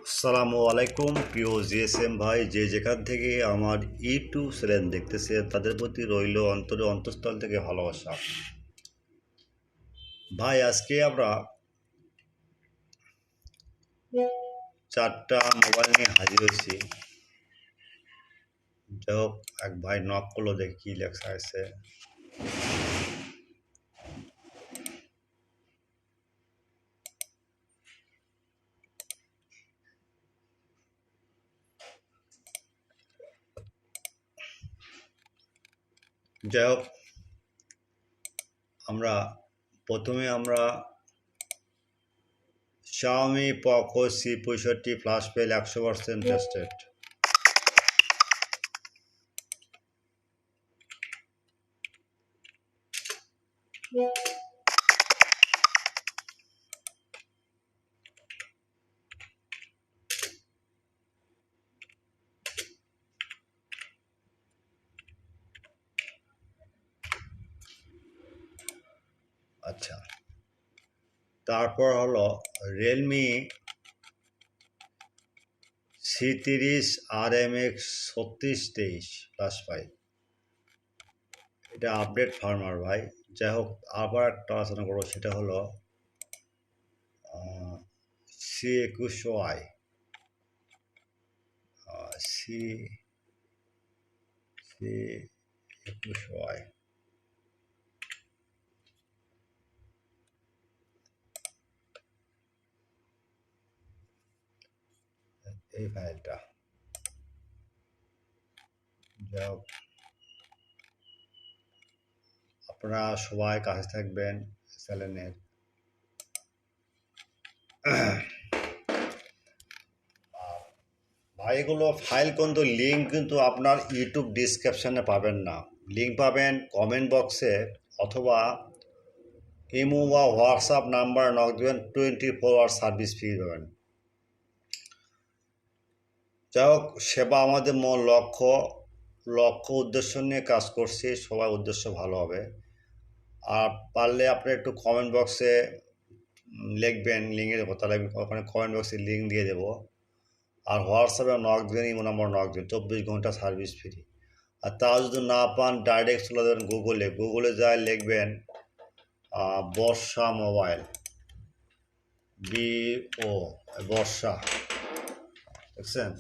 আসসালামু আলাইকুম প্রিয় জিএসএম ভাই, যে যেখান থেকে আমার ইউটিউব চ্যানেল দেখতেছে তাদের প্রতি রইল অন্তঃস্থল থেকে ভালোবাসা। ভাই, আজকে আমরা 4টা মোবাইল নিয়ে হাজির হয়েছি। যাই হোক, এক ভাই নক করলো, দেখি কি লেখা আছে। যাই হোক, প্রথমে আমরা Xiaomi Poco C65 ফ্ল্যাশ পেল 100% টেস্টেড। আচ্ছা, তারপর হলো Realme C30 RMX3623 প্লাস 5। এটা আপডেট ফার্মার ভাই। যাই হোক, আবার একটা আলোচনা করবো, সেটা হলো C21Y। C21Y এই ফাইলটা। যাই হোক, আপনারা সবাই কাছে থাকবেন চ্যানেলের। ভাই, এগুলো ফাইল কিন্তু লিঙ্ক কিন্তু আপনার ইউটিউব ডিসক্রিপশানে পাবেন না। লিঙ্ক পাবেন কমেন্ট বক্সে, অথবা ইমো বা হোয়াটসঅ্যাপ নাম্বার নক দেবেন, 24 আওয়ার সার্ভিস ফ্রি পাবেন। যাই হোক, সেবা আমাদের মূল লক্ষ্য উদ্দেশ্য নিয়ে কাজ করছি। সবার উদ্দেশ্য ভালো হবে। আর পারলে আপনি একটু কমেন্ট বক্সে লিখবেন, লিঙ্কের কথা লিখবেন, ওখানে কমেন্ট বক্সে লিঙ্ক দিয়ে দেবো। আর হোয়াটসঅ্যাপে নক দেবেন, ইমো নাম্বার নক দেবেন, 24 ঘন্টা সার্ভিস ফ্রি। আর তাও যদি না পান, ডাইরেক্ট চলে যাবেন গুগলে যায় লিখবেন বর্ষা মোবাইল, BO বর্ষা, দেখছেন?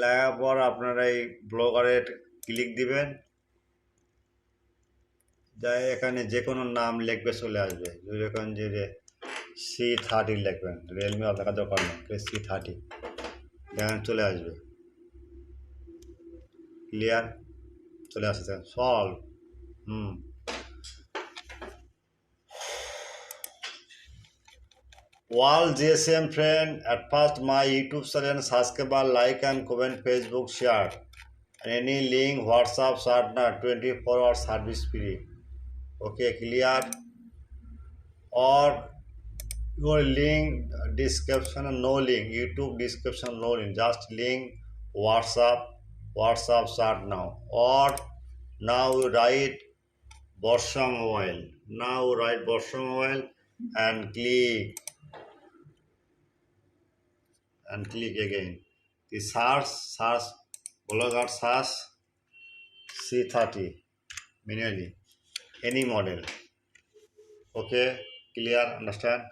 লেখার পর আপনারা এই ব্লগারে ক্লিক দিবেন, যাই এখানে যে কোনো নাম লিখবে, চলে আসবে। এখন যে C30 লিখবেন, রিয়েলমি আপনার দরকার নেই, C30 দেখেন চলে আসবে। ক্লিয়ার? চলে আসছে, solve. All GSM friend, at first my YouTube channel, subscribe, like and comment, Facebook share, and any link WhatsApp chat na 24 hour service free. Okay, clear? Or your link description, no link, YouTube description, no link, just link WhatsApp chat now. Or now you write Borsha Mobile, and click again. The search blogger search C30 manually, any model. Okay, clear? Understand?